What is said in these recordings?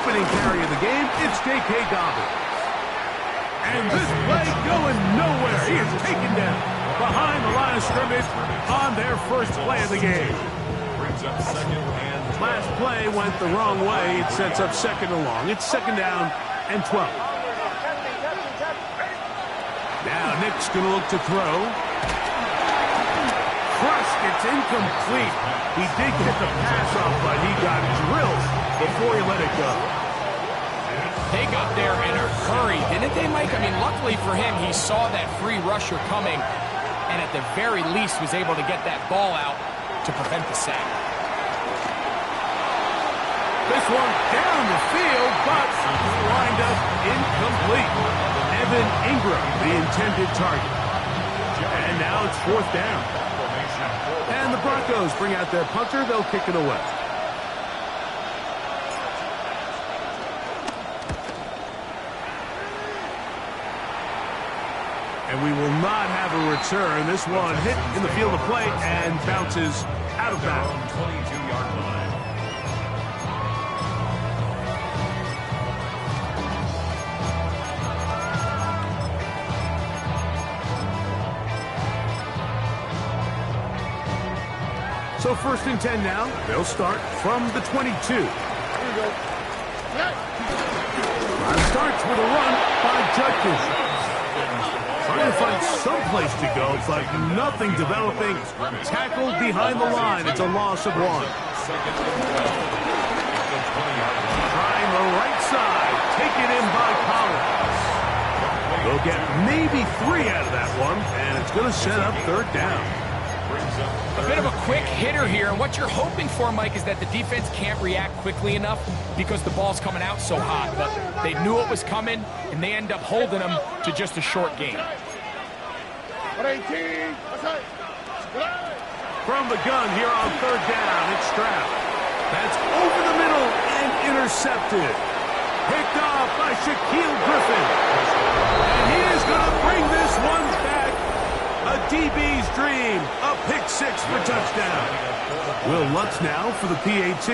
opening carry of the game, it's J.K. Dobbins. And this play going nowhere. He is taken down behind the line of scrimmage on their first play of the game. Last play went the wrong way. It sets up second and long. It's second down and 12. Now Nick's going to look to throw. Crushed. It's incomplete. He did get the pass off, but he got drilled before he let it go. They got there in a hurry, didn't they, Mike? I mean, luckily for him, he saw that free rusher coming, and at the very least was able to get that ball out to prevent the sack. This one down the field, but lined up incomplete. Evan Ingram, the intended target. And now it's fourth down. And the Broncos bring out their punter. They'll kick it away. And we will not have a return. This one hit in the field of play and bounces out of bounds. 22-yard line. So first and 10 now. They'll start from the 22. Here we go. Starts with a run by Judkins. Trying to find some place to go, but nothing developing. Tackled behind the line. It's a loss of one. Trying the right side. Taken in by Collins. They'll get maybe 3 out of that one, and it's going to set up third down. A bit of a quick hitter here, and what you're hoping for, Mike, is that the defense can't react quickly enough because the ball's coming out so hot, but they knew it was coming, and they end up holding them to just a short gain. From the gun here on third down, it's Stroud. That's over the middle and intercepted. Picked off by Shaquille Griffin. And he is going to bring this one back. A DB's dream. A pick six for touchdown. Will Lutz now for the PAT.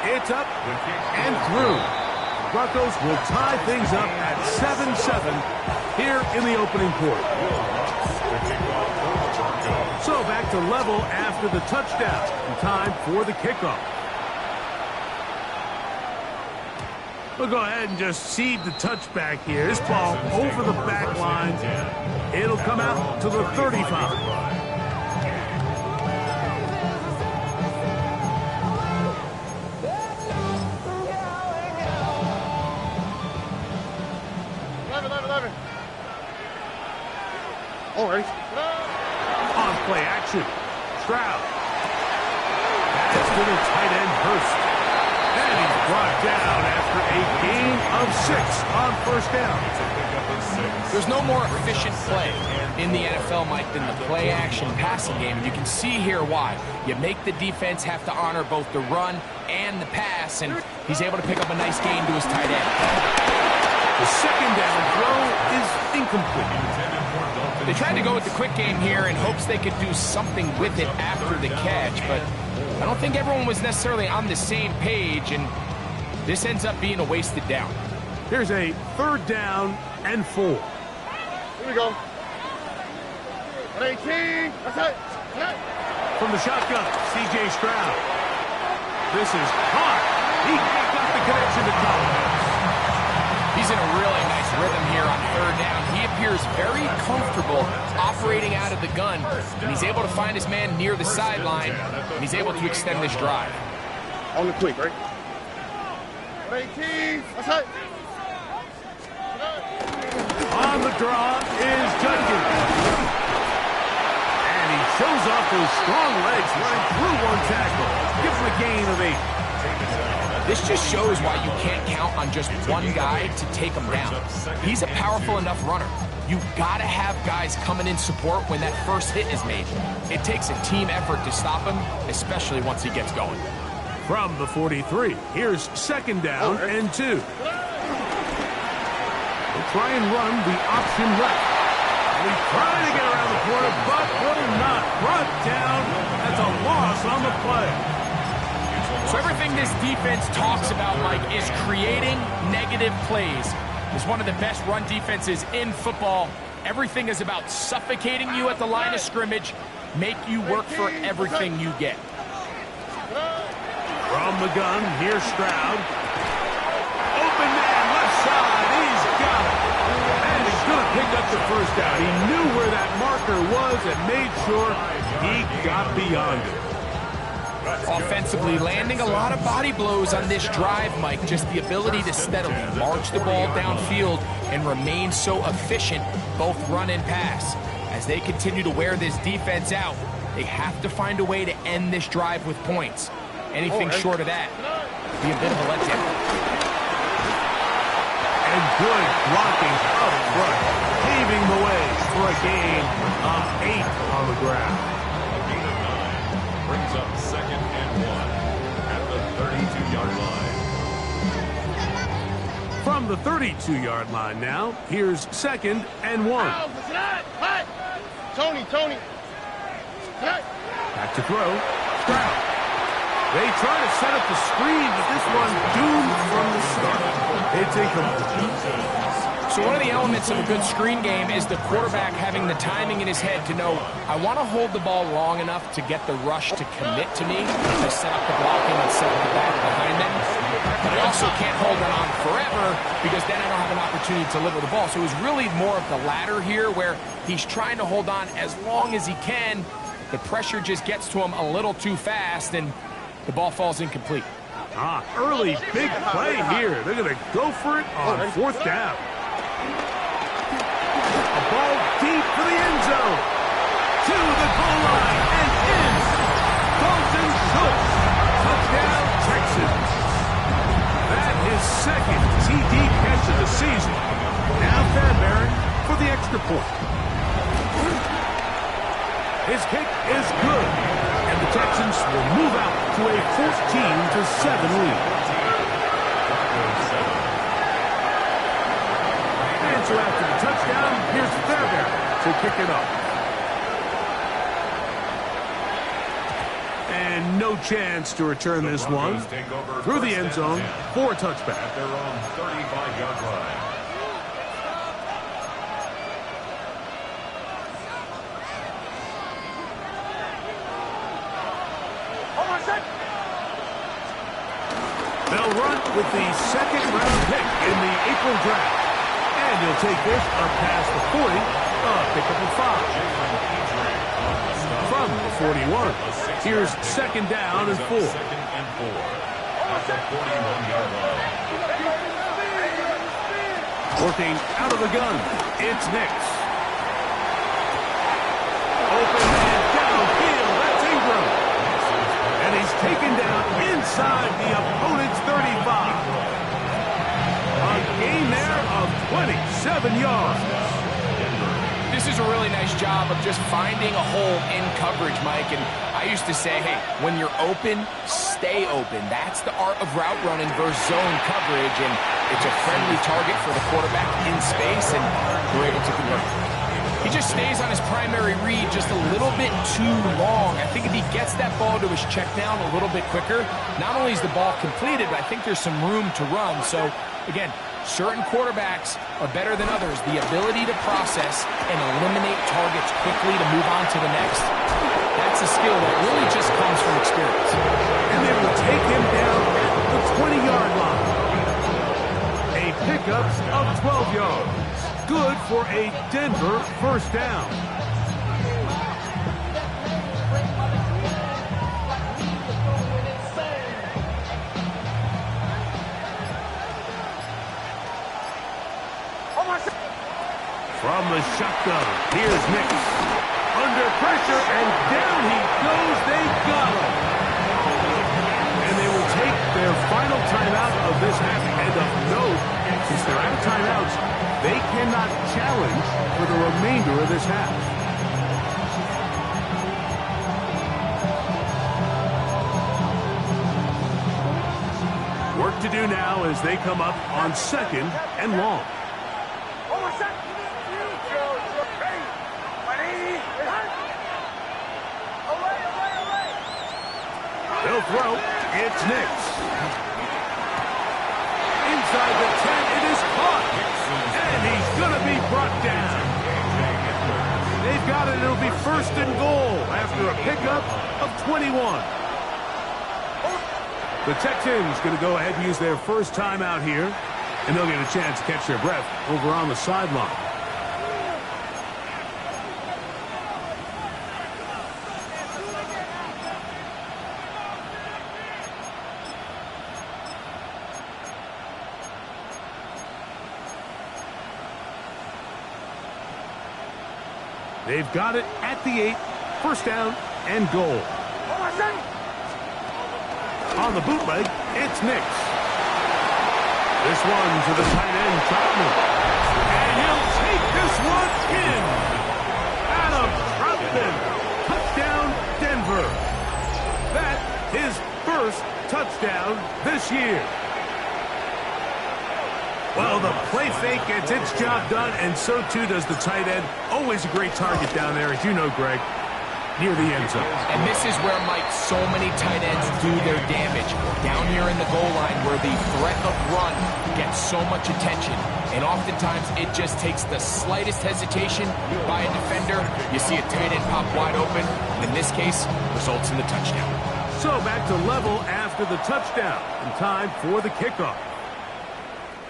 It's up and through. Broncos will tie things up at 7-7 here in the opening quarter. So back to level after the touchdown. Time for the kickoff. We'll go ahead and just seed the touchback here. This ball over the back line. It'll come out to the 35. All right. On play action. Stroud. That's to the tight end Hurst. And he's brought down after a gain of 6 on first down. There's no more efficient play in the NFL, Mike, than the play-action passing game. And you can see here why. You make the defense have to honor both the run and the pass, and he's able to pick up a nice gain to his tight end. The second down throw is incomplete. They tried to go with the quick game here in hopes they could do something with it after the catch, but I don't think everyone was necessarily on the same page, and this ends up being a wasted down. Here's a third down and 4. Here we go. 18. That's it. From the shotgun, C.J. Stroud. This is hot. He got the connection to Collins. He's in a really nice rhythm here on third down. He appears very comfortable operating out of the gun, and he's able to find his man near the sideline, and he's able to extend this drive. On the quick, right? 18. That's it. On the draw is Judkins. And he shows off those strong legs running through one tackle. Gives him a gain of 8. This just shows why you can't count on just one guy to take him down. He's a powerful enough runner. You've got to have guys coming in support when that first hit is made. It takes a team effort to stop him, especially once he gets going. From the 43, here's second down and 2. They'll try and run the option left. He's trying to get around the corner, but will not. Brought down. That's a loss yards on the play. So everything this defense talks about, Mike, is creating negative plays. It's one of the best run defenses in football. Everything is about suffocating you at the line of scrimmage, make you work for everything you get. From the gun, here's Stroud. Open man, left side, he's got it. And he's going to pick up the first down. He knew where that marker was and made sure he got beyond it. Offensively, landing a lot of body blows on this drive, Mike. Just the ability to steadily march the ball downfield and remain so efficient, both run and pass. As they continue to wear this defense out, they have to find a way to end this drive with points. Anything short of that be a bit of a letdown. And good blocking up front, paving the way for a gain of 8 on the ground. Brings up 2nd and 1 at the 32-yard line. From the 32-yard line now, here's 2nd and 1. Tony. Back to throw. Stroud. They try to set up the screen, but this one doomed from the start. It's incomplete. So one of the elements of a good screen game is the quarterback having the timing in his head to know, I want to hold the ball long enough to get the rush to commit to me, to set up the blocking and set up the back behind them. But I also can't hold it on forever because then I don't have an opportunity to deliver the ball. So it was really more of the latter here where he's trying to hold on as long as he can. The pressure just gets to him a little too fast and the ball falls incomplete. Early big play here. They're going to go for it on 4th down. A ball deep for the end zone. To the goal line and in. Dalton Schultz. Touchdown, Texans. That is 2nd TD catch of the season. Now Fairbairn for the extra point. His kick is good. And the Texans will move out to a 14-7 lead. And so after the touchdown, here's Fairbairn to kick it off. And no chance to return this one. Through the end zone for a touchback. At their own 35-yard line. They'll run with the 2nd-round pick in the April draft. And he'll take this up past the 40, pick up a 5. From the 41, here's 2nd down and 4. 2nd and 4 at the 41-yard line. Working out of the gun, it's Nix. Open man downfield, that's Ingram. And he's taken down inside the opponent's 35. A gain there of 27 yards. This is a really nice job of just finding a hole in coverage, Mike. And I used to say, hey, when you're open, stay open. That's the art of route running versus zone coverage. And it's a friendly target for the quarterback in space, and we're able to convert. He just stays on his primary read just a little bit too long. I think if he gets that ball to his check down a little bit quicker, not only is the ball completed, but I think there's some room to run. So, again, certain quarterbacks are better than others. The ability to process and eliminate targets quickly to move on to the next, that's a skill that really just comes from experience. And they will take him down at the 20-yard line. A pickup of 12 yards. Good for a Denver first down. From the shotgun, here's Nix. Under pressure, and down he goes. They got him. And they will take their final timeout of this half. And of note, since they're out of timeouts, they cannot challenge for the remainder of this half. Work to do now as they come up on 2nd and long. He'll throw. It's Nix. Inside the 10, it is caught. And he's going to be brought down. They've got it. It'll be first and goal after a pickup of 21. The Texans going to go ahead and use their first timeout here, and they'll get a chance to catch their breath over on the sideline. They've got it at the 8, first down and goal. On the bootleg, it's Nix. This one to the tight end, Troutman. And he'll take this one in. Adam Troutman. Touchdown, Denver. That his first touchdown this year. Well, the play fake gets its job done, and so too does the tight end. Always a great target down there, as you know, Greg, near the end zone. And this is where, Mike, so many tight ends do their damage. Down here in the goal line where the threat of run gets so much attention. And oftentimes it just takes the slightest hesitation by a defender. You see a tight end pop wide open, and in this case, results in the touchdown. So back to level after the touchdown, and time for the kickoff.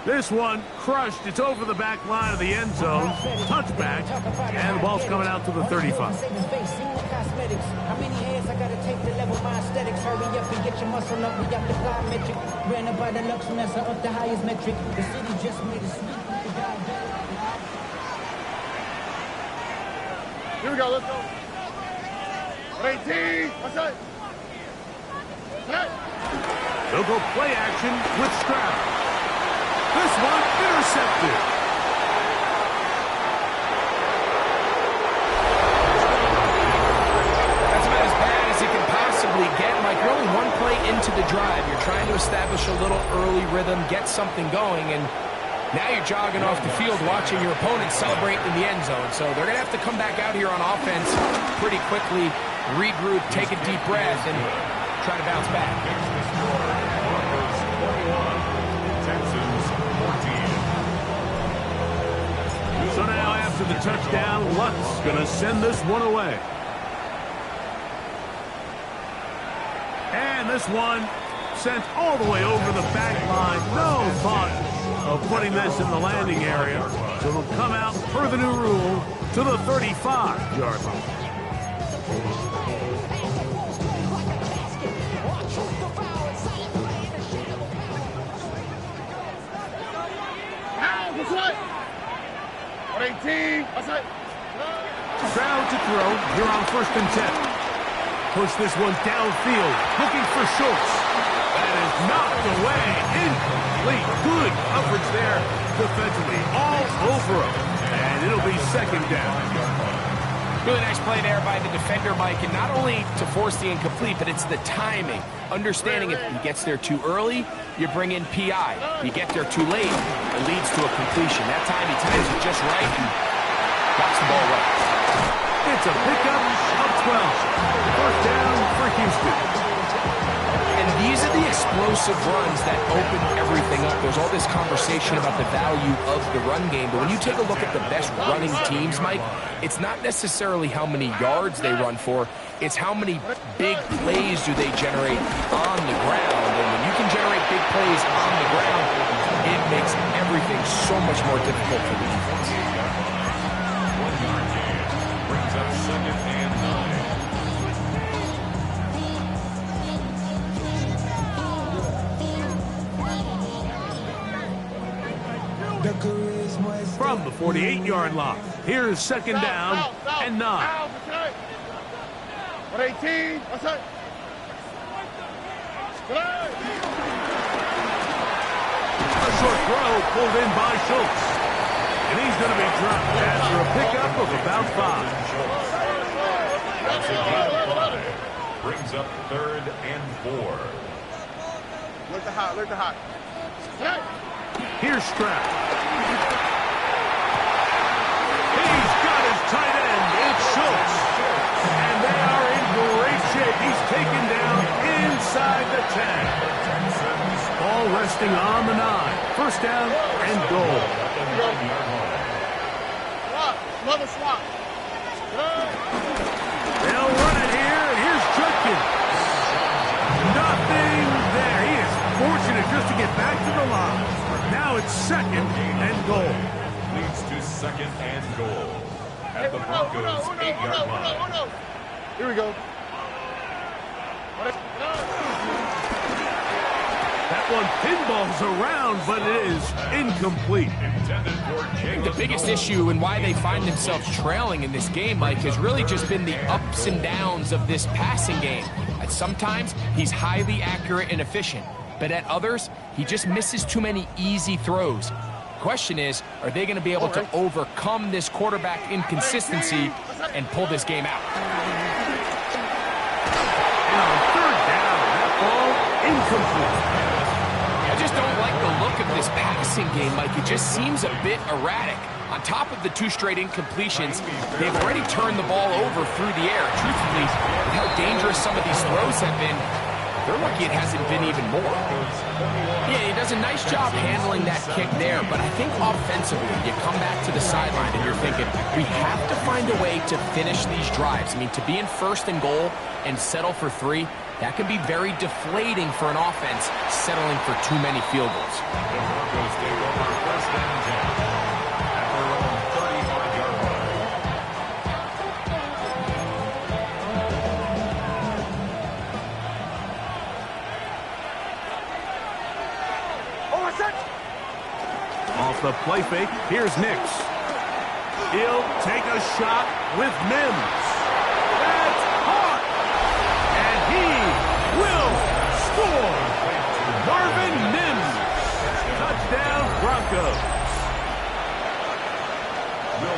This one crushed. It's over the back line of the end zone. Touchback. And the ball's coming out to the 35. How many hands I gotta take to level my aesthetics? Hurry up and get your muscle up. We got the plyometric. Ran up by the Lux, and that's up the highest metric. The city just made a sweep. Here we go, let's go. 18, what's that? They'll go play action with Stroud. This one intercepted. That's about as bad as it can possibly get. Like, you're only one play into the drive. You're trying to establish a little early rhythm, get something going, and now you're jogging off the field watching your opponent celebrate in the end zone. So they're going to have to come back out here on offense pretty quickly, regroup, take a deep breath, and try to bounce back. So now after the touchdown, Lutz going to send this one away. And this one sent all the way over the back line. No thought of putting this in the landing area. So it'll come out per the new rule to the 35-yard line. What's that? 18, what's that? Stroud to throw here on first and 10. Push this one downfield, looking for Schultz. That is knocked away, incomplete. Good coverage there defensively, all over him. And it'll be second down. Really nice play there by the defender, Mike, and not only to force the incomplete, but it's the timing. Understanding if he gets there too early, you bring in PI. You get there too late, it leads to a completion. That time he times it just right and got the ball right. It's a pickup of 12. First down for Houston. And these are the explosive runs that open everything up. There's all this conversation about the value of the run game, but when you take a look at the best running teams, Mike, it's not necessarily how many yards they run for, it's how many big plays do they generate on the ground. And when you can generate big plays on the ground, it makes everything so much more difficult for the defense. 1 yard gain brings up second and 9. From the 48-yard line, here's second down and 9. 18, what's that? A short throw pulled in by Schultz. And he's going to be dropped after a pickup of about 5. Brings up third and 4. Look the hot, look the hot. Here's Stroud. He's got his tight end. It's Schultz. And they are in great shape. He's taken down inside Coasting on the 9. First down and goal. Swap. Another swap. They'll run it here, and here's Judkins. Nothing there. He is fortunate just to get back to the line. Now it's second and goal. Leads to second and goal. At the Broncos' 8-yard line. Here we go. That one pinballs around, but it is incomplete. I think the biggest issue and why they find themselves trailing in this game, Mike, has really just been the ups and downs of this passing game. At sometimes, he's highly accurate and efficient, but at others, he just misses too many easy throws. The question is, are they going to be able to overcome this quarterback inconsistency and pull this game out? And on third down, that ball incomplete. I just don't like the look of this passing game, Mike. It just seems a bit erratic. On top of the 2 straight incompletions, they've already turned the ball over through the air. Truthfully, with how dangerous some of these throws have been, they're lucky it hasn't been even more. Yeah, he does a nice job handling that kick there, but I think offensively, you come back to the sideline and you're thinking, we have to find a way to finish these drives. I mean, to be in first and goal and settle for 3, that can be very deflating for an offense settling for too many field goals. The Broncos take over first and 10 at their own 35-yard line. Off the play fake, here's Nix. He'll take a shot with Mims. That's caught! And he will score! Marvin Mims. Touchdown, Broncos.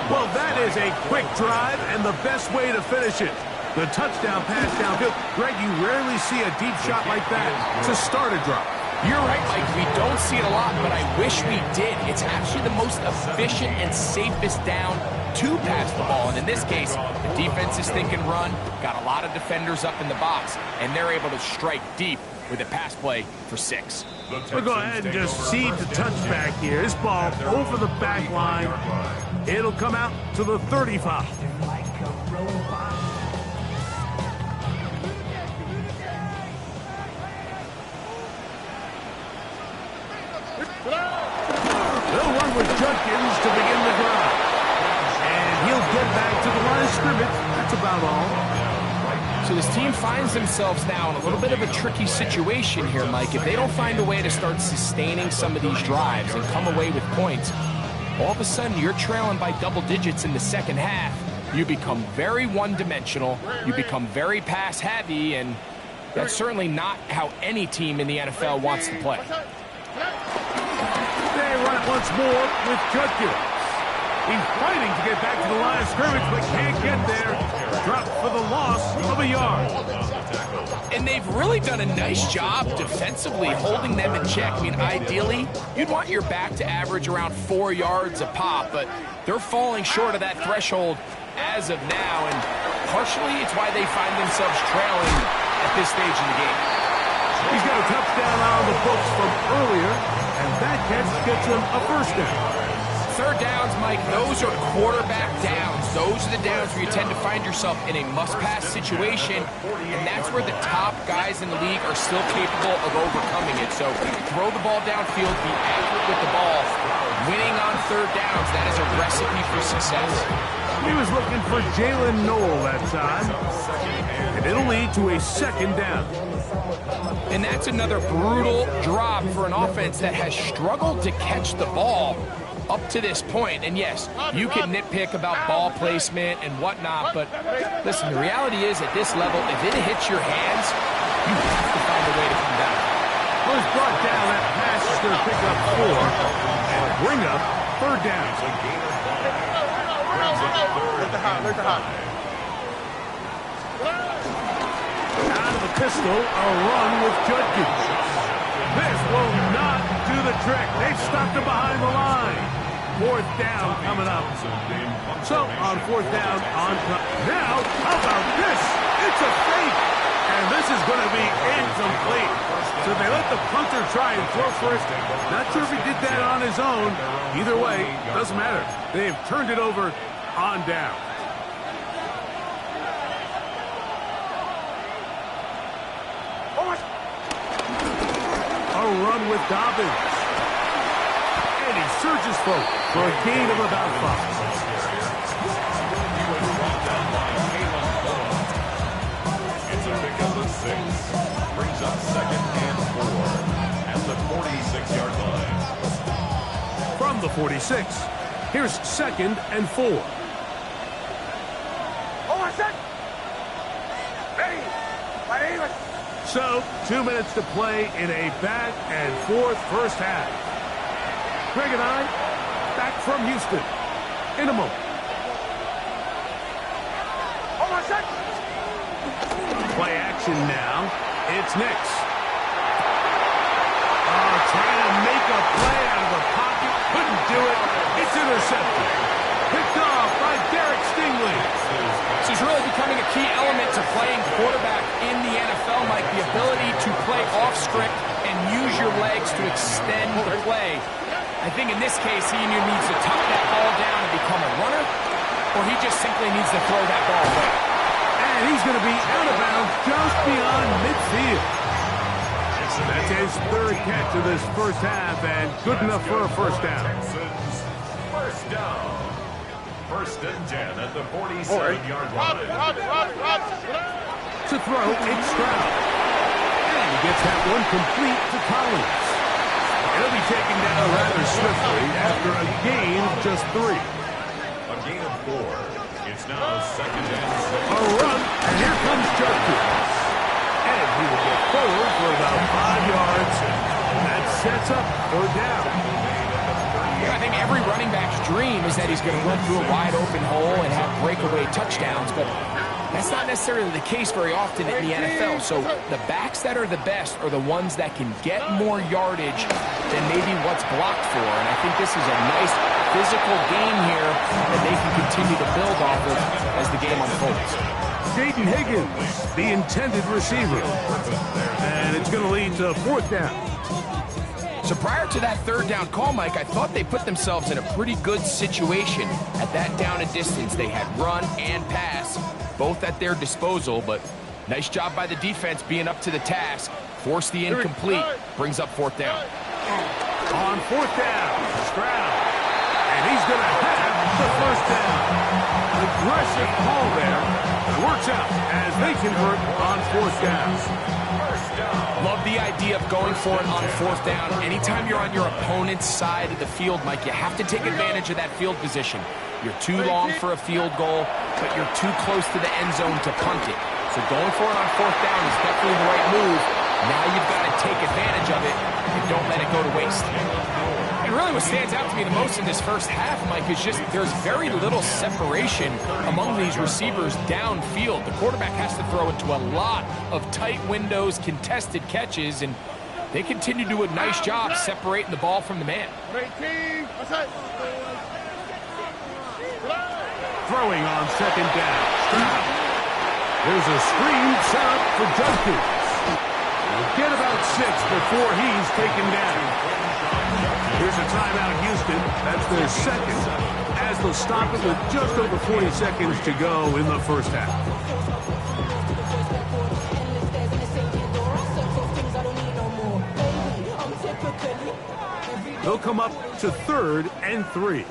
Well, that is a quick drive and the best way to finish it. The touchdown pass downfield. Greg, you rarely see a deep shot like that to start a drive. You're right, Mike. We don't see it a lot, but I wish we did. It's actually the most efficient and safest down to pass the ball. And in this case, the defense is thinking run, got a lot of defenders up in the box, and they're able to strike deep with a pass play for 6. We'll go ahead and just cede the touchback here. This ball over the back line. It'll come out to the 35. They'll run with Judkins to begin the drive. And he'll get back to the line of scrimmage. That's about all. So this team finds themselves now in a little bit of a tricky situation here, Mike. If they don't find a way to start sustaining some of these drives and come away with points, all of a sudden you're trailing by double digits in the second half. You become very one-dimensional. You become very pass-heavy, and that's certainly not how any team in the NFL wants to play. They run it once more with Judkins. He's fighting to get back to the line of scrimmage, but can't get there. Dropped for the loss of a yard. And they've really done a nice job defensively holding them in check. I mean, ideally, you'd want your back to average around 4 yards a pop, but they're falling short of that threshold as of now, and partially it's why they find themselves trailing at this stage in the game. He's got a touchdown on the books from earlier, and that catch gets him a first down. Third downs, Mike, those are quarterback downs. Those are the downs where you tend to find yourself in a must-pass situation, and that's where the top guys in the league are still capable of overcoming it. So throw the ball downfield, be accurate with the ball. Winning on third downs, that is a recipe for success. He was looking for Jalen Noel that time, and it'll lead to a second down. And that's another brutal drop for an offense that has struggled to catch the ball up to this point. And yes, you can nitpick about ball placement and whatnot, but listen, the reality is at this level, if it hits your hands, you have to find a way to come down. Well, he's brought down. That pass is going to pick up 4 and bring up third down. Let the hot. Out of the pistol, a run with Judkins. This will not do the trick. They've stopped him behind the line. Fourth down coming up. So on fourth down, now, how about this? It's a fake. And this is going to be incomplete. So they let the the punter try and throw for it. Not sure if he did that on his own. Either way, doesn't matter. They've turned it over on down. A run with Dobbins. And he surges forward for a gain of about 5. It's a pickup of 6. Brings up 2nd and 4 at the 46-yard line. From the 46, here's 2nd and 4. So, 2 minutes to play in a back-and-forth first half. Greg and I, back from Houston in a moment. Play action now. It's Nix. Trying to make a play out of the pocket. Couldn't do it. It's intercepted. Picked off by Derek Stingley. This is really becoming a key element to playing quarterback in the NFL, Mike. The ability to play off script and use your legs to extend the play. I think in this case, he either needs to tuck that ball down and become a runner, or he just simply needs to throw that ball away. And he's going to be out of bounds just beyond midfield. That's his 3rd catch of this first half, and good enough for a first down. Texans, first down. 1st and 10 at the 47-yard line. To throw, it's Stroud. And he gets that one complete to Collins. He'll be taken down rather swiftly after a gain of just 3. A gain of 4. It's now 2nd and 6. A run, and here comes Judkins. And he will get forward for about 5 yards. That sets up for down. I think every running back's dream is that he's going to run through a wide open hole and have breakaway touchdowns, but that's not necessarily the case very often in the NFL. So the backs that are the best are the ones that can get more yardage than maybe what's blocked for. And I think this is a nice physical game here that they can continue to build off of as the game unfolds. Jaden Higgins, the intended receiver. And it's going to lead to 4th down. So prior to that 3rd down call, Mike, I thought they put themselves in a pretty good situation at that down and distance. They had run and pass, both at their disposal, but nice job by the defense being up to the task. Force the incomplete, brings up 4th down. On 4th down, Stroud. And he's going to have the first down. Aggressive call there. It works out as they convert on 4th down. Love the idea of going for it on 4th down. Anytime you're on your opponent's side of the field, Mike, you have to take advantage of that field position. You're too long for a field goal, but you're too close to the end zone to punt it. So going for it on 4th down is definitely the right move. Now you've got to take advantage of it and don't let it go to waste. And really what stands out to me the most in this first half, Mike, is just there's very little separation among these receivers downfield. The quarterback has to throw into a lot of tight windows, contested catches, and they continue to do a nice job separating the ball from the man. Throwing on 2nd down. Stroud. There's a screen set up for Judkins. He'll get about 6 before he's taken down. Here's a timeout, Houston. That's their 2nd, as they'll stop it with just over 40 seconds to go in the first half. They'll come up to 3rd and 3.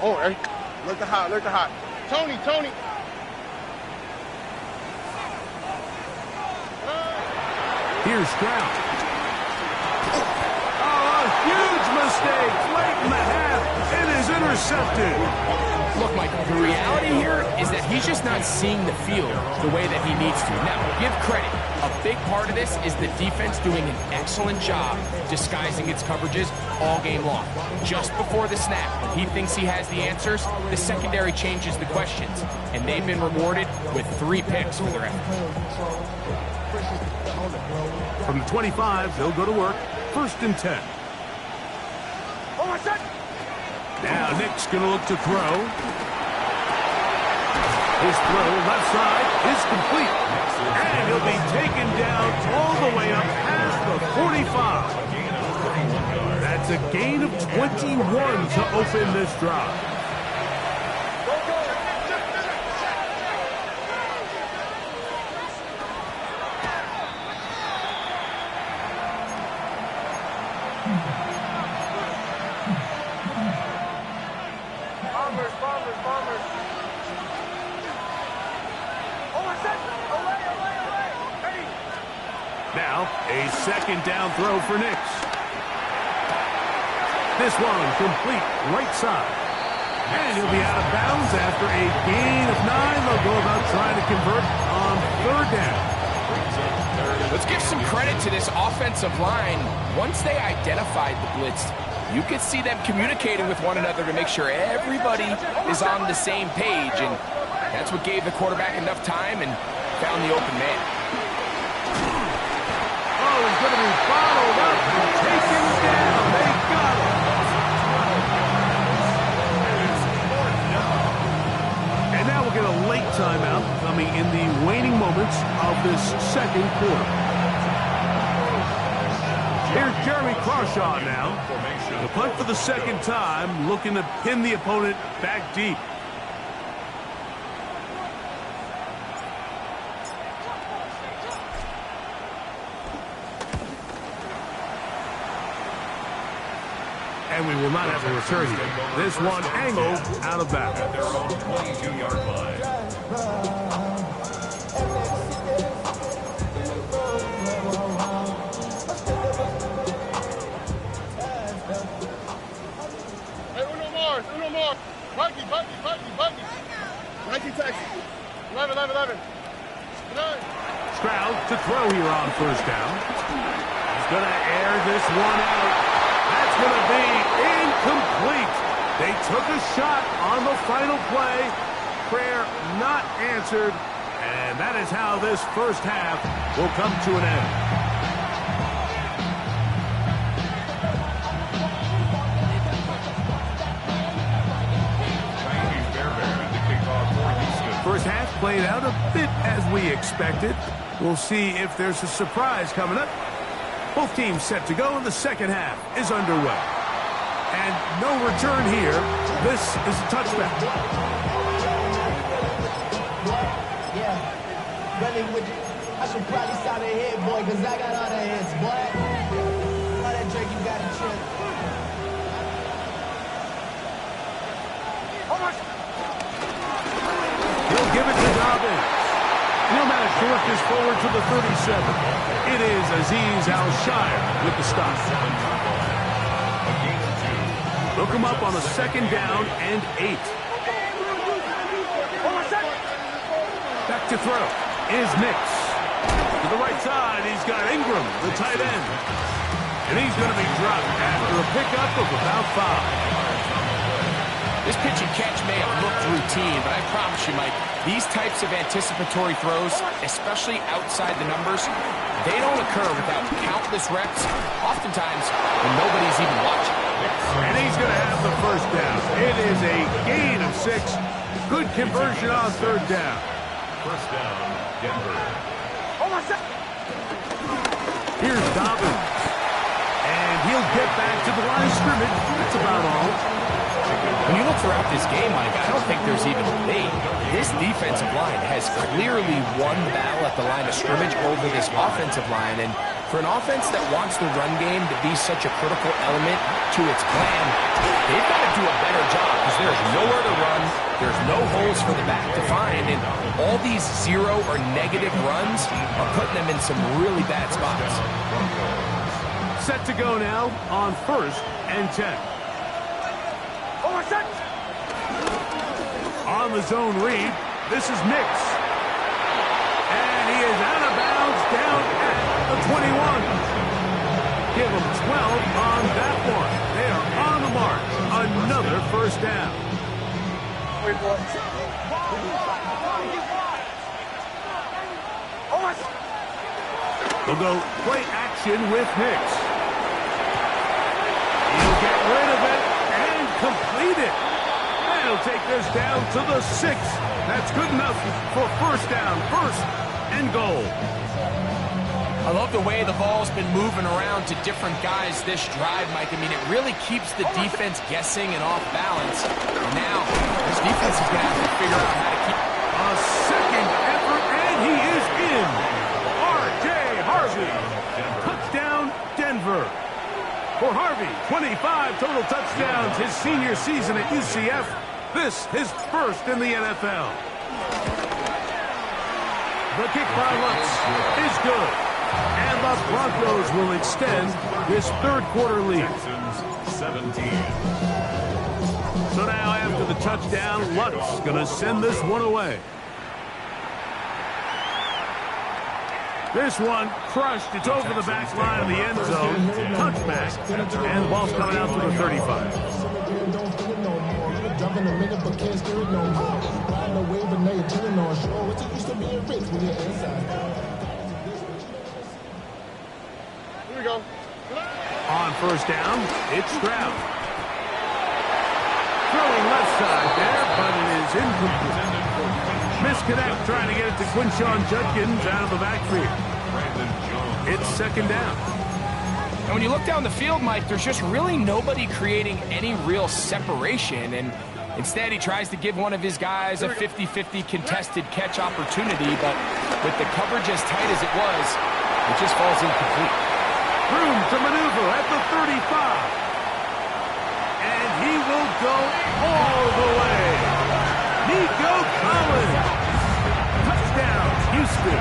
Oh, hey, look the hot. Tony. Here's Stroud. Huge mistake late in the half. It is intercepted. Look, Mike, the reality here is that he's just not seeing the field the way that he needs to. Now, give credit. A big part of this is the defense doing an excellent job disguising its coverages all game long. Just before the snap, when he thinks he has the answers, the secondary changes the questions. And they've been rewarded with 3 picks for their effort. From the 25, they'll go to work. 1st and 10. Now Nick's going to look to throw. His throw left side is complete. And he'll be taken down all the way up past the a gain of 21 to open this drive. Now, a second down throw for Nix. This one complete right side. And he'll be out of bounds after a gain of 9. They'll go about trying to convert on third down. Let's give some credit to this offensive line. Once they identified the blitz, you could see them communicating with one another to make sure everybody is on the same page. And that's what gave the quarterback enough time and found the open man. Oh, he's going to be followed up and taken down. They got him. And now we'll get a late timeout coming in the waning moments of this second quarter. Here's Jeremy Crawshaw now. The punt for the second time, looking to pin the opponent back deep. And we will not have a return here. This one angled out of bounds. At their own 22-yard line. Hey, uno more. Buggy. Nike taxi. 11. Stroud to throw here on first down. He's going to air this one out. That's going to be incomplete. They took a shot on the final play. Prayer not answered. And that is how this first half will come to an end. First half played out a bit as we expected. We'll see if there's a surprise coming up. Both teams set to go, and the second half is underway. And no return here. This is a touchback. Yeah, really with you. I should probably start a head, boy, because I got all the heads, boy. All that drink you got to chill. He'll give it to Dobbins. He'll manage to work this forward to the 37. It is Azeez Al-Shire with the stop. Look him up on a second down and 8. Back to throw is Nix. To the right side, he's got Ingram, the tight end. And he's going to be dropped after a pickup of about 5. This pitch and catch may have looked routine, but I promise you, Mike, these types of anticipatory throws, especially outside the numbers, they don't occur without countless reps, oftentimes when nobody's even watching. And he's going to have the first down. It is a gain of 6. Good conversion on third down. First down, Denver. Here's Dobbins. And he'll get back to the line of scrimmage. That's about all. When you look throughout this game, Mike, I don't think there's even a debate. This defensive line has clearly won the battle at the line of scrimmage over this offensive line. And for an offense that wants the run game to be such a critical element to its plan, they've got to do a better job because there's nowhere to run. There's no holes for the back to find. And all these zero or negative runs are putting them in some really bad spots. Set to go now on first and 10. On the zone read, this is Nix. And he is out of bounds down at the 21. Give him 12 on that one. They are on the mark. Another first down. They'll go play action with Nix. He'll get rid of it and complete it. And he'll take this down to the 6. That's good enough for first down, first and goal. I love the way the ball's been moving around to different guys this drive, Mike. I mean, it really keeps the defense guessing and off balance. And now, this defense is going to have to figure out how to keep... A second effort, and he is in. R.J. Harvey. Touchdown, Denver. For Harvey, 25 total touchdowns his senior season at UCF. This his first in the NFL. The kick by Lutz is good. And the Broncos will extend this third quarter lead. 17. So now after the touchdown, Lutz going to send this one away. This one crushed. It's over the back line of the end zone. Touchback. And the ball's coming out to the 35. Here we go. On first down, it's Stroud. Throwing left side there, but it is incomplete. Misconnect trying to get it to Quinshawn Judkins out of the backfield. It's second down. And when you look down the field, Mike, there's just really nobody creating any real separation. And instead, he tries to give one of his guys a 50-50 contested catch opportunity. But with the coverage as tight as it was, it just falls incomplete. Room to maneuver at the 35. And he will go all the way. Nico Collins. Touchdown, Houston.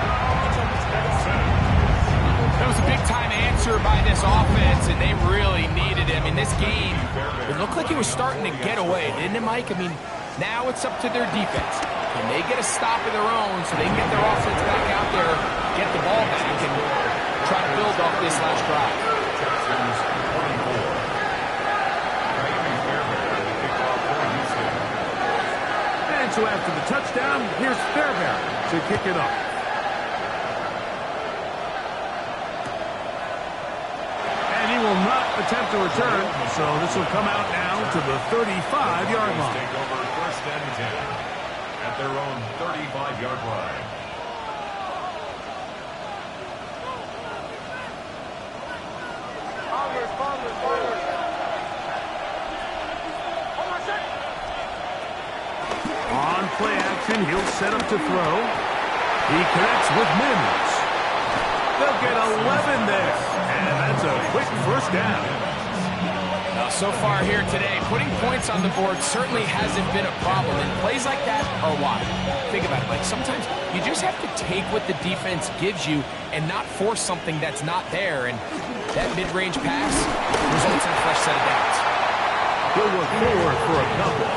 That was a big-time answer by this offense, and they really needed him. In this game, it looked like he was starting to get away, didn't it, Mike? I mean, now it's up to their defense. Can they get a stop of their own so they can get their offense back out there, get the ball back, and try to build off this last drive? So after the touchdown, here's Fairbairn to kick it off. And he will not attempt to return, so this will come out now to the 35-yard line. Take over first and 10 at their own 35-yard line. On play action, he'll set up to throw. He connects with Mims. They'll get 11 there. And that's a quick first down. Now, so far here today, putting points on the board certainly hasn't been a problem. And plays like that are why. Think about it. Like, sometimes you just have to take what the defense gives you and not force something that's not there. And that mid-range pass results in a fresh set of downs. He'll look forward for a couple.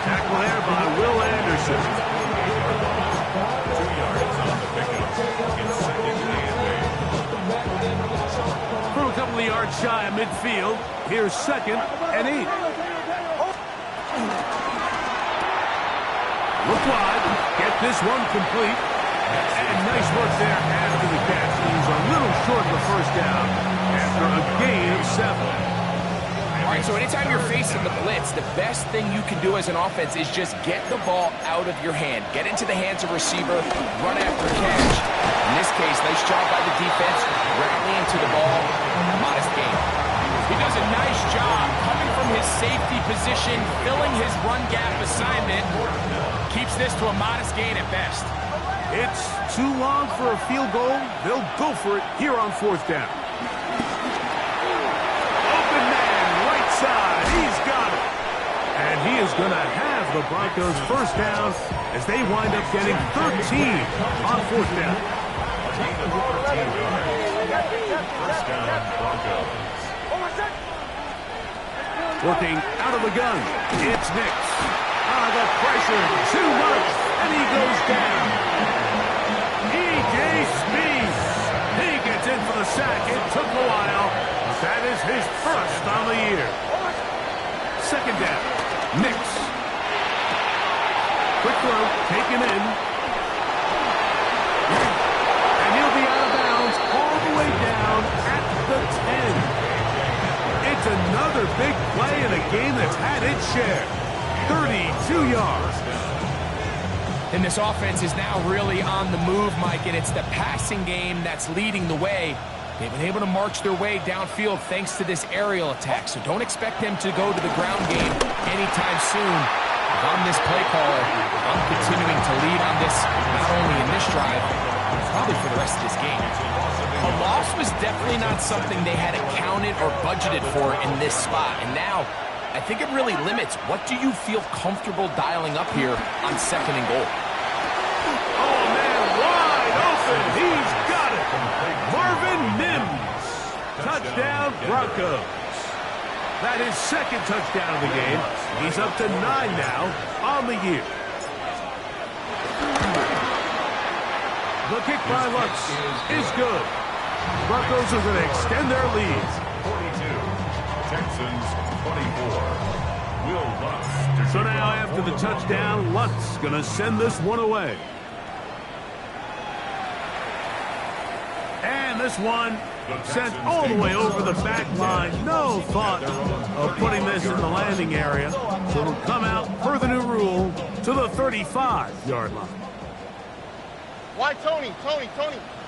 Tackle there by Will Anderson. 2 yards on the pickup. It's second and 8. From a couple of yards shy of midfield, here's second and 8. Look wide. Get this one complete. And nice work there after the catch. He's a little short of the first down after a gain of 7. All right, so anytime you're facing the blitz, the best thing you can do as an offense is just get the ball out of your hand. Get into the hands of receiver, run after catch. In this case, nice job by the defense, rallying to the ball, modest gain. He does a nice job coming from his safety position, filling his run gap assignment. Keeps this to a modest gain at best. It's too long for a field goal. They'll go for it here on fourth down. He's got it. And he is going to have the Broncos first down as they wind up getting 13 on fourth down. First down, Broncos. Working out of the gun, it's Nix. The pressure, too much, and he goes down. E.J. Speed. He gets in for the sack. It took a while. That is his first on the year. Second down. Nix. Quick throw. Taken in. And he'll be out of bounds all the way down at the 10. It's another big play in a game that's had its share. 32 yards. And this offense is now really on the move, Mike, and it's the passing game that's leading the way. They've been able to march their way downfield thanks to this aerial attack, so don't expect them to go to the ground game anytime soon. If I'm this play caller, I'm continuing to lead on this, not only in this drive, but probably for the rest of this game. A loss was definitely not something they had accounted or budgeted for in this spot, and now I think it really limits what do you feel comfortable dialing up here on 2nd and goal. Oh, man, wide open. He's got it. Marvin Mims. Touchdown, Broncos. That is 2nd touchdown of the game. He's up to 9 now on the year. The kick by Lutz is good. Broncos are going to extend their lead. 42. Texans 24. Will Lutz. So now after the touchdown, Lutz going to send this one away. And this one sent all the way over the back line. No thought of putting this in the landing area. So it'll come out per the new rule to the 35-yard line. Why Tony?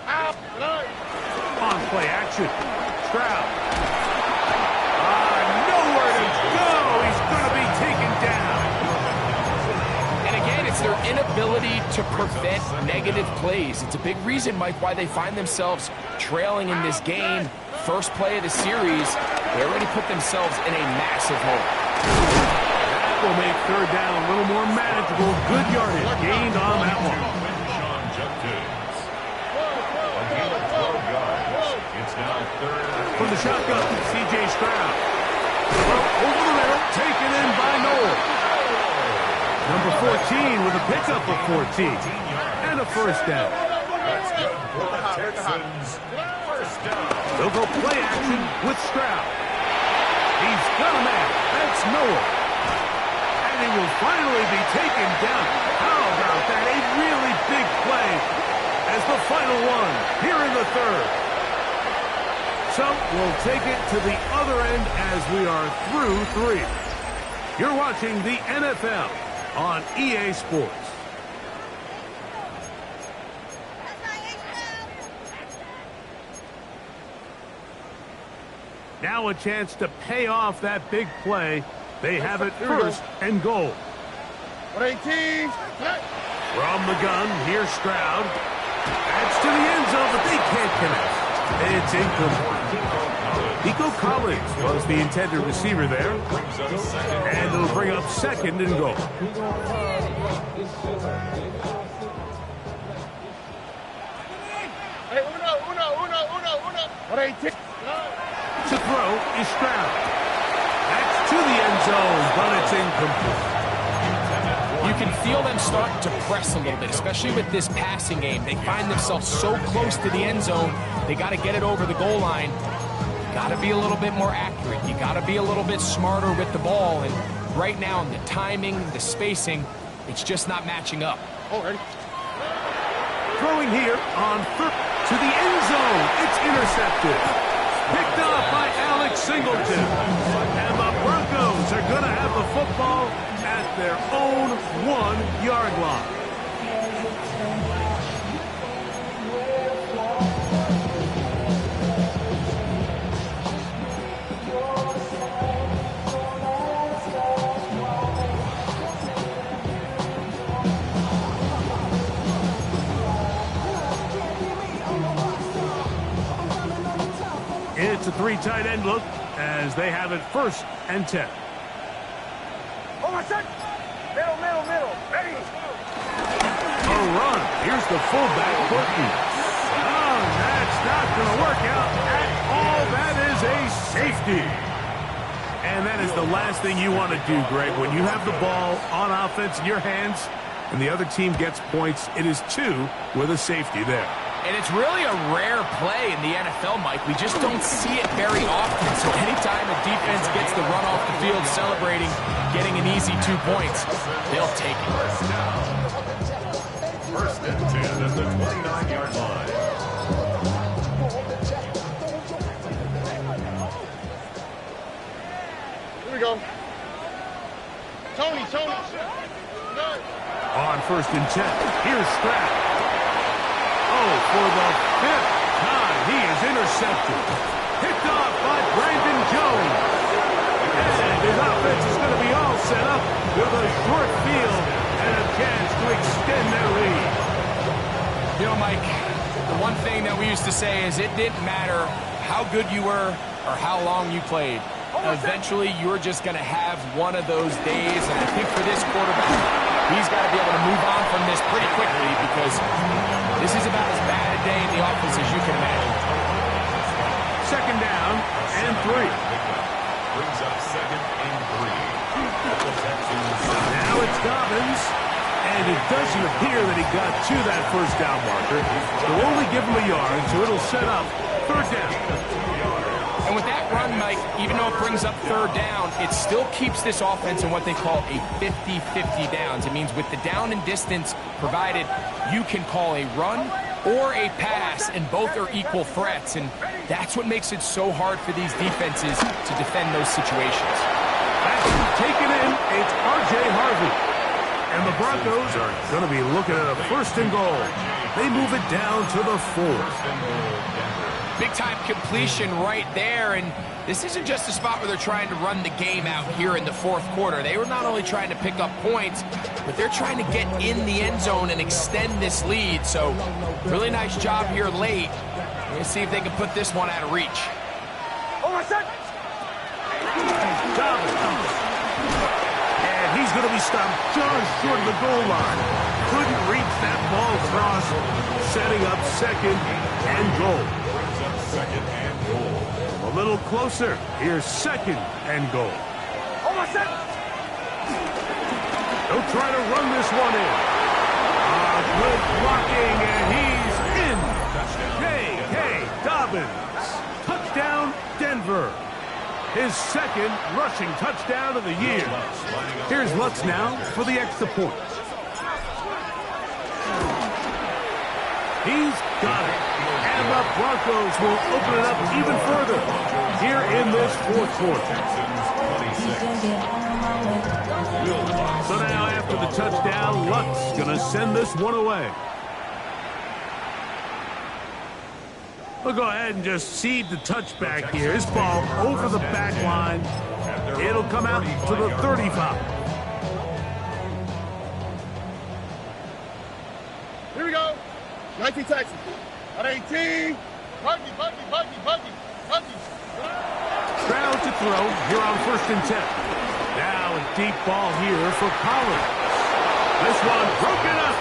Out. On play action. Stroud. Nowhere to go. He's going to be taken down. And again, it's their inability to prevent negative plays. It's a big reason, Mike, why they find themselves trailing in this game. First play of the series, they already put themselves in a massive hole. That will make 3rd down a little more manageable. Good yardage gained on that one. It's now 3rd. From the shotgun, C.J. Stroud. Over the middle, taken in by Noel. Number 14 with a pickup of 14. And a 1st down. That's good for the Texans. 1st down. They'll go play action with Stroud. He's got a man. That's Noel. And he will finally be taken down. How about that? A really big play as the final one here in the 3rd. So we'll take it to the other end as we are through 3. You're watching the NFL on EA Sports. Now a chance to pay off that big play. They have it 1st and goal. 118. From the gun, here's Stroud. That's to the end zone, but they can't connect. It's incomplete. Nico Collins was the intended receiver there. And it'll bring up 2nd and goal. Hey, uno. 118. To throw is Stroud. That's to the end zone, but it's incomplete. You can feel them starting to press a little bit, especially with this passing game. They find themselves so close to the end zone, they got to get it over the goal line. Got to be a little bit more accurate. You got to be a little bit smarter with the ball. And right now, the timing, the spacing, it's just not matching up. Already. Throwing here on to the end zone. It's intercepted. Picked up by Alex Singleton. And the Broncos are going to have the football at their own 1-yard line. It's a 3 tight end look as they have it 1st and 10. Oh, my son. Middle. Ready. A run. Here's the fullback, Burton. Oh, that's not going to work out at all. That is a safety. And that is the last thing you want to do, Greg. When you have the ball on offense in your hands and the other team gets points, it is 2 with a safety there. And it's really a rare play in the NFL, Mike. We just don't see it very often. So anytime a defense gets the run off the field celebrating, getting an easy 2 points, they'll take it. 1st and 10 at the 29-yard line. Here we go. Tony. On first and 10. Here's Stroud. Oh, for the 5th time, he is intercepted. Picked off by Brandon Jones. And his offense is going to be all set up with a short field and a chance to extend their lead. You know, Mike, the one thing that we used to say is it didn't matter how good you were or how long you played. Eventually, you're just going to have one of those days, and I think for this quarterback, he's got to be able to move on from this pretty quickly because this is about as bad a day in the office as you can imagine. Second down and 3. Brings up second and 3. Now it's Dobbins, and it doesn't appear that he got to that first down marker. They'll only give him a yard, so it'll set up third down. And with that run, Mike, even though it brings up third down, it still keeps this offense in what they call a 50-50 downs. It means with the down and distance provided, you can call a run or a pass, and both are equal threats. And that's what makes it so hard for these defenses to defend those situations. That's taken in. It's R.J. Harvey. And the Broncos are going to be looking at a first and goal. They move it down to the 4. Big-time completion right there, and this isn't just a spot where they're trying to run the game out here in the fourth quarter. They were not only trying to pick up points, but they're trying to get in the end zone and extend this lead. So, really nice job here late. Let's see if they can put this one out of reach. And he's going to be stopped just short of the goal line. Couldn't reach that ball across, setting up second and goal. Second and goal. A little closer. Here's second and goal. They'll try to run this one in. Good blocking, and he's in. J.K. Dobbins. Touchdown, Denver. His second rushing touchdown of the year. Here's Lutz now for the extra point. He's got it. And the Broncos will open it up even further here in this fourth quarter. So now after the touchdown, Lutz going to send this one away. We'll go ahead and just cede the touchback here. This ball over the back line. It'll come out to the 35. Here we go. 19 Texans. At 18. Buggy. Stroud to throw here on first and 10. Now a deep ball here for Collins. This one broken up.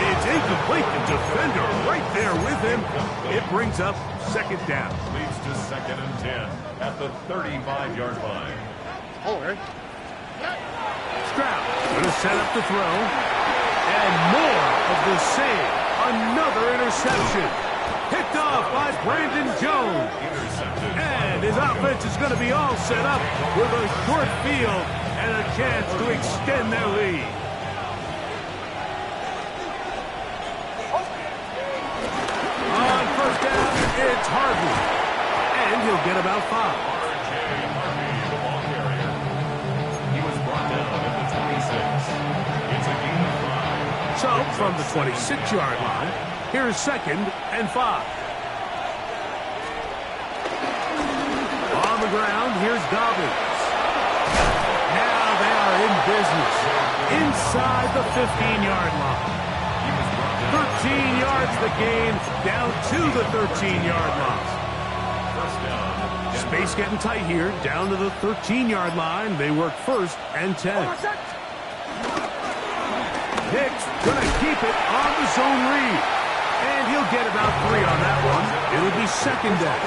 It's incomplete. The defender right there with him. It brings up second down. Leads to second and 10 at the 35-yard line. Stroud going to set up the throw. And more of the same. Another interception. Picked off by Brandon Jones. And his offense is going to be all set up with a short field and a chance to extend their lead. On first down, it's Harvey. And he'll get about 5. He was brought down at the 26. It's a gain of 5. So, from the 26-yard line, here's second and 5. On the ground, here's Dobbins. Now they are in business. Inside the 15-yard line. 13 yards the gain, down to the 13-yard line. Space getting tight here, down to the 13-yard line. They work first and 10. Hicks gonna keep it on the zone read. And he'll get about 3 on that one. It'll be second down.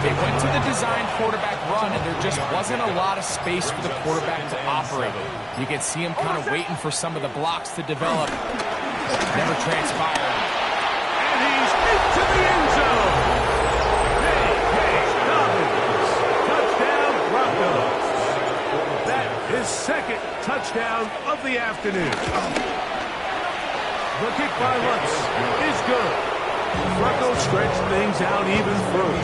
They went to the design quarterback run, and there just wasn't a lot of space for the quarterback to operate. You can see him kind of waiting for some of the blocks to develop. Never transpired. And he's into the end zone. Hey, Dobbins. Touchdown, Broncos. That is second touchdown of the afternoon. The kick by Lutz is good. The Broncos stretch things out even further.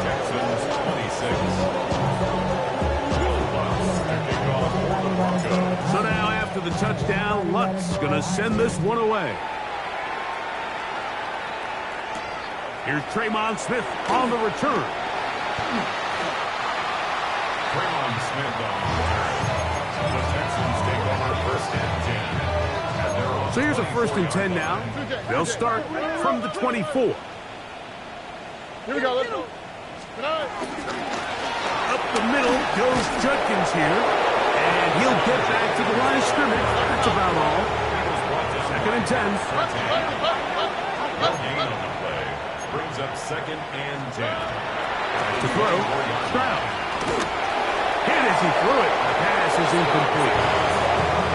Texans 26. So now after after the touchdown. Luck's going to send this one away. Here's Tremon Smith on the return. Tremon Smith on the return. The Texans take over first and 10. So here's a first and 10 now. They'll start from the 24. Here we go. Let's go. Up the middle goes Judkins here. And he'll get back to the line of scrimmage. That's about all. Second and 10. Gain on the play. Brings up second and 10. To throw. Stroud. Hit as he threw it. The pass is incomplete.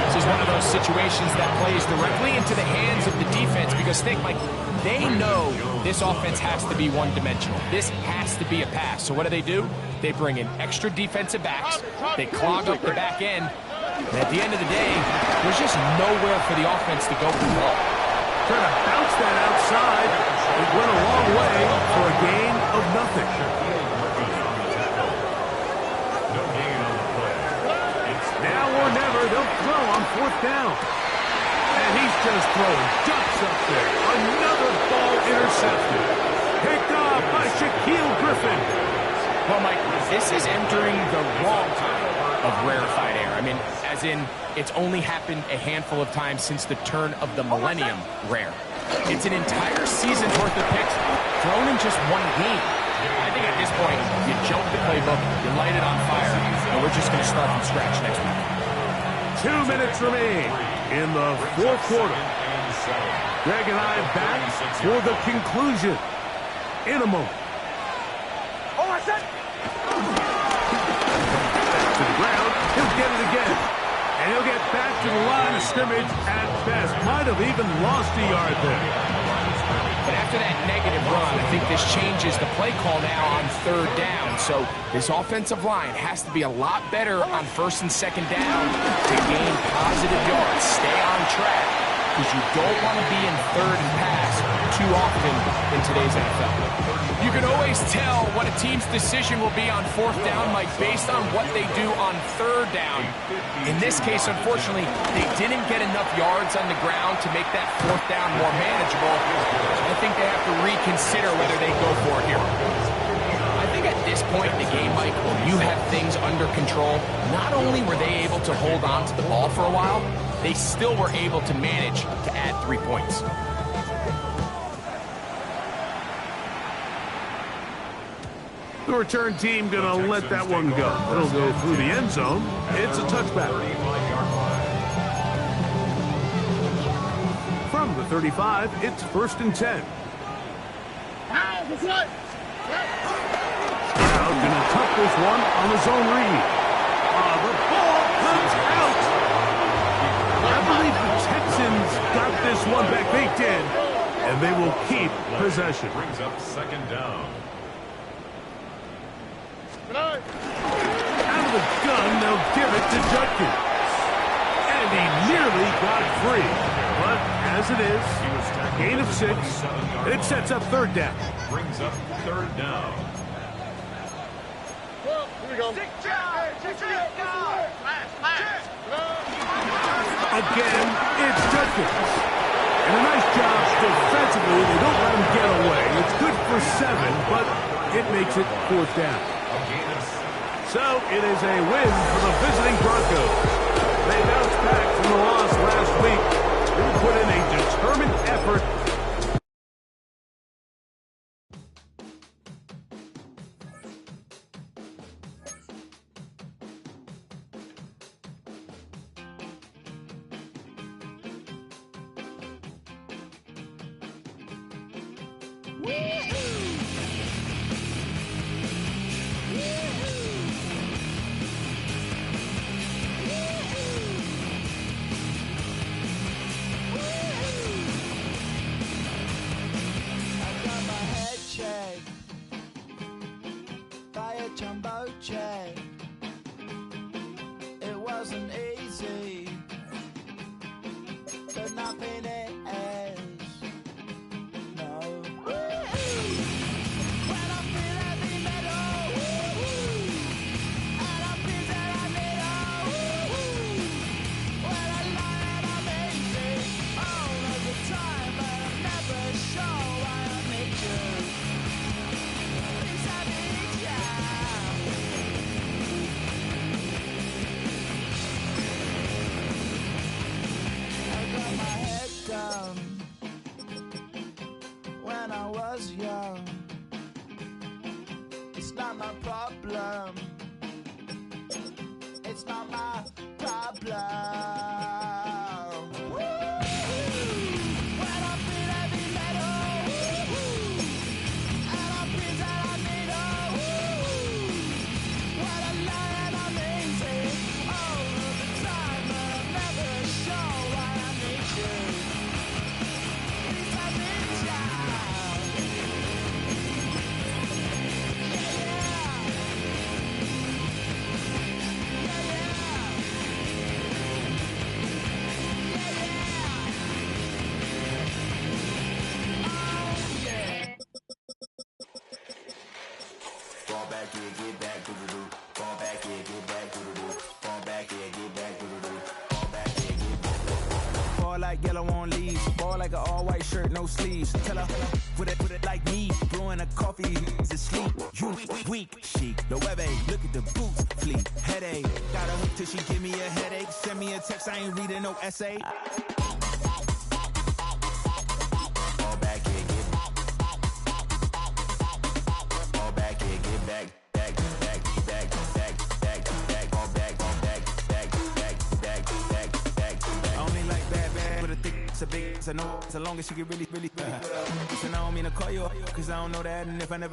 This is one of those situations that plays directly into the hands of the defense because think, Mike, they know this offense has to be one-dimensional. This has to be a pass. So what do? They bring in extra defensive backs. They clog up the back end. And at the end of the day, there's just nowhere for the offense to go from the ball. Trying to bounce that outside. It went a long way for a gain of nothing. No gain on the play. It's Now or never, they'll throw on fourth down. And he's just throwing ducks up there. Another ball intercepted. Picked off by Shaquille Griffin. Well, Mike, this is entering the wrong time of rarefied air. I mean, as in, it's only happened a handful of times since the turn of the millennium rare. It's an entire season's worth of picks thrown in just one game. I think at this point, you jump the playbook, you light it on fire, and we're just going to start from scratch next week. 2 minutes remain in the fourth quarter. Greg and I back for the conclusion in a moment. To the ground, he'll get it again. And he'll get back to the line of scrimmage at best. Might have even lost a yard there. But after that negative run, I think this changes the play call now on third down. So this offensive line has to be a lot better on first and second down to gain positive yards. Stay on track because you don't want to be in third and pass too often in today's NFL. You can always tell what a team's decision will be on fourth down, Mike, based on what they do on third down. In this case, unfortunately, they didn't get enough yards on the ground to make that fourth down more manageable. I think they have to reconsider whether they go for it here. I think at this point in the game, Mike, when you have things under control, not only were they able to hold on to the ball for a while, they still were able to manage to add 3 points. The return team going to let that one go. It'll go through the end zone. It's a touchback. From the 35, it's first and 10. Stroud going to tuck this one on his own read. The ball comes out. I believe the Texans got this one back. They did. And they will keep possession. Brings up second down. Out of the gun, they'll give it to Judkins. And he nearly got free. But as it is, gain of 6. It sets up third down. Brings up third down. Well, here we go. Again, it's Judkins. And a nice job defensively. They don't let him get away. It's good for 7, but it makes it fourth down. So it is a win for the visiting Broncos. They bounced back from the loss last week. They put in a determined effort. It wasn't easy, but nothing is. No. When I feel heavy metal, and I feel that I need when I was young. It's not my problem. It's not my problem. When I feel heavy metal, and I feel that I need what a lie and I'm easy all of the time, but I'm never sure why I need you. Please I need ya. Fall back here, get back, doo-doo-doo. Fall back here, get back, doo-doo-doo. Fall back here, get back, doo-doo-doo. Fall back here, get back. Fall like yellow on leaves. Ball like an all-white shirt, no sleeves. Tell her, put it like me. Blowing a coffee, he's asleep. You weak, chic. The web look at the boots, fleet. Headache, got a hook till she give me a headache. Send me a text, I ain't reading no essay. Fall back here, get back. Fall back here, get back. Back, back, back, back, back, back. Fall back, back, back, back, back, back, back. I only like bad, but a thick, it's a big, it's a no. So long as she get really, really, really. So I don't mean to call you, cause I don't know that, and if I never